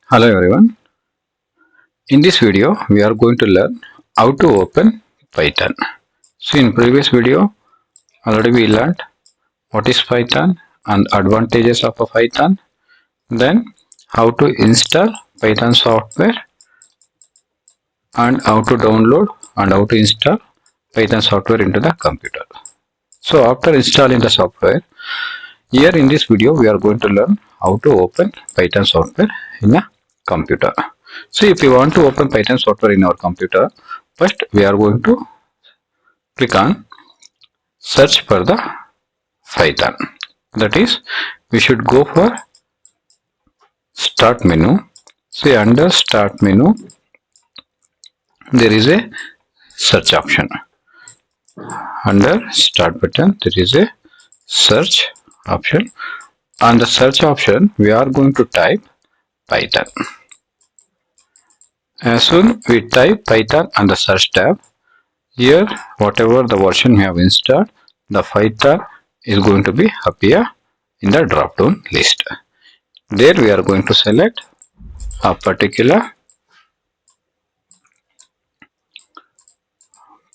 Hello everyone. In this video, we are going to learn how to open Python. So in previous video, already we learned what is Python and advantages of a Python. Then how to install Python software and how to download and how to install Python software into the computer. So after installing the software, here in this video, we are going to learn how to open Python software in a computer. So if you want to open Python software in our computer, first we are going to click on search for the Python. That is, we should go for start menu. See, under start menu, there is a search option. Under start button, there is a search option. On the search option, we are going to type Python. As soon we type Python on the search tab, here whatever the version we have installed, the Python is going to be appear in the drop down list. There we are going to select a particular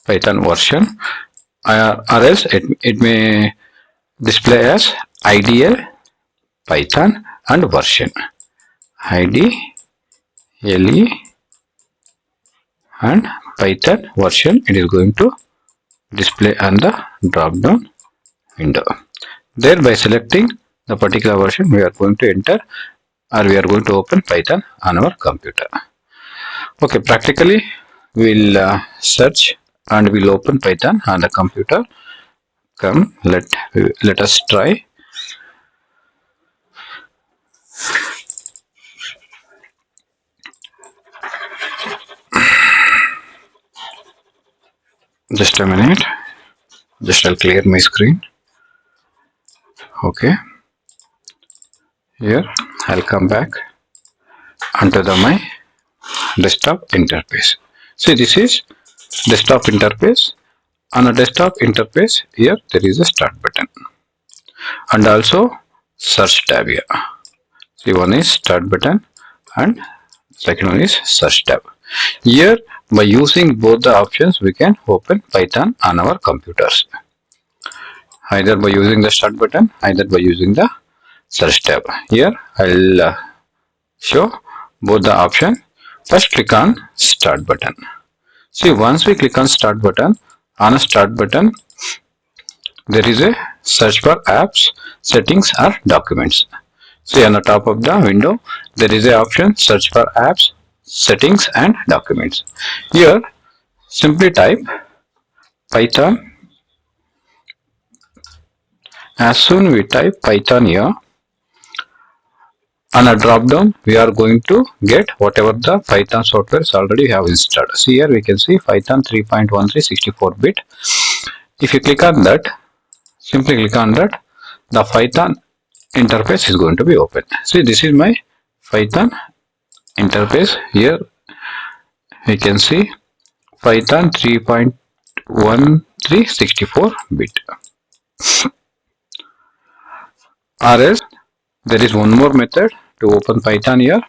Python version, or else it may display as IDL Python and version. IDLE and Python version, it is going to display on the drop down window. There, by selecting the particular version, we are going to enter or we are going to open Python on our computer. Okay, practically we'll search and we'll open Python on the computer. Come, let us try. Just a minute. Just I'll clear my screen. Okay. Here I'll come back onto my desktop interface. See, this is desktop interface. On a desktop interface, here there is a start button and also search tab here. See, one is start button and second one is search tab. Here, by using both the options, we can open Python on our computers. Either by using the start button, either by using the search tab. Here, I'll show both the option. First, click on start button. See, once we click on start button, on a start button, there is a search for apps, settings or documents. See, on the top of the window, there is a option search for apps, settings and documents. Here, simply type Python. As soon we type Python here, on a drop down, we are going to get whatever the Python software already have installed. See, here we can see Python 3.13 64-bit. If you click on that, simply click on that, the Python interface is going to be open. See, this is my Python interface. Here we can see Python 3.13 64-bit. Or else there is one more method to open Python here.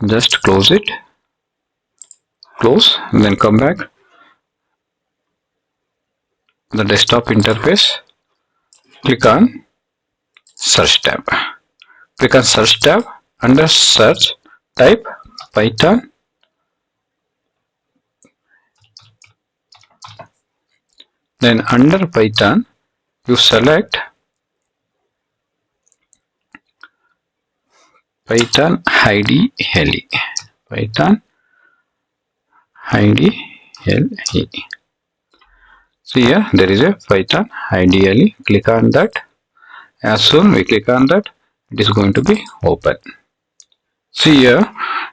Just close it, close, and then come back the desktop interface. Click on search tab. Click on search tab. Under search, type Python. Then under Python, you select Python IDLE. Python IDLE. See, here there is a Python IDLE. Click on that. As soon we click on that, it is going to be open. See, here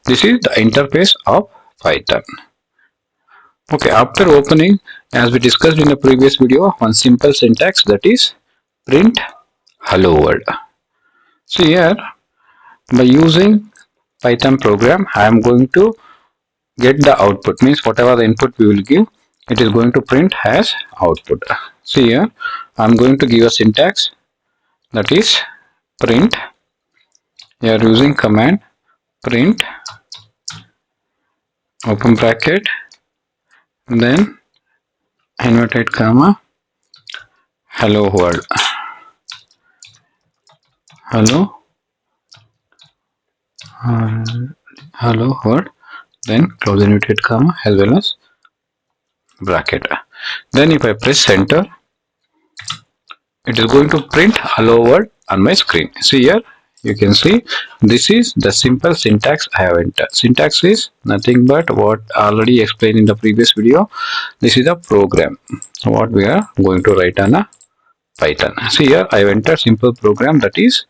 this is the interface of Python. Okay, after opening, as we discussed in the previous video, one simple syntax, that is print hello world. So here, by using Python program, I am going to get the output, means whatever the input we will give, it is going to print as output. See, here I am going to give a syntax, that is print you are using command print open bracket, then inverted comma, hello world, hello uh, hello world, then close inverted comma as well as bracket. Then if I press enter, it is going to print hello world on my screen. See here, you can see this is the simple syntax I have entered. Syntax is nothing but what already explained in the previous video. This is a program what we are going to write on a Python. See here, I have entered simple program, that is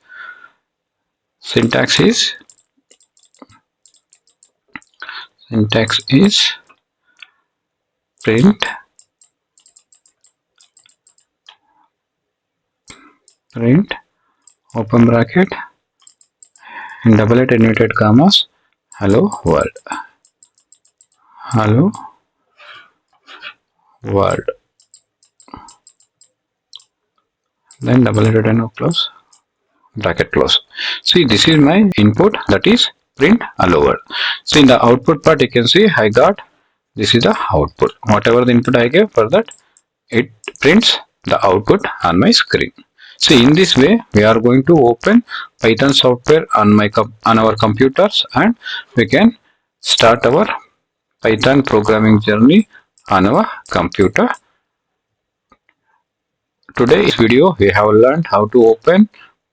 syntax is print open bracket in double inverted commas hello world, hello world, then double inverted and close bracket close. See, this is my input, that is print hello world. So in the output part you can see I got, this is the output, whatever the input I gave, for that it prints the output on my screen. So in this way we are going to open Python software on our computers, and we can start our Python programming journey on our computer. Today in this video we have learned how to open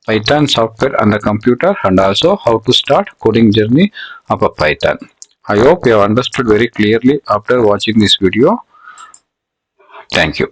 Python software on the computer and also how to start coding journey of a Python. I hope you have understood very clearly after watching this video. Thank you.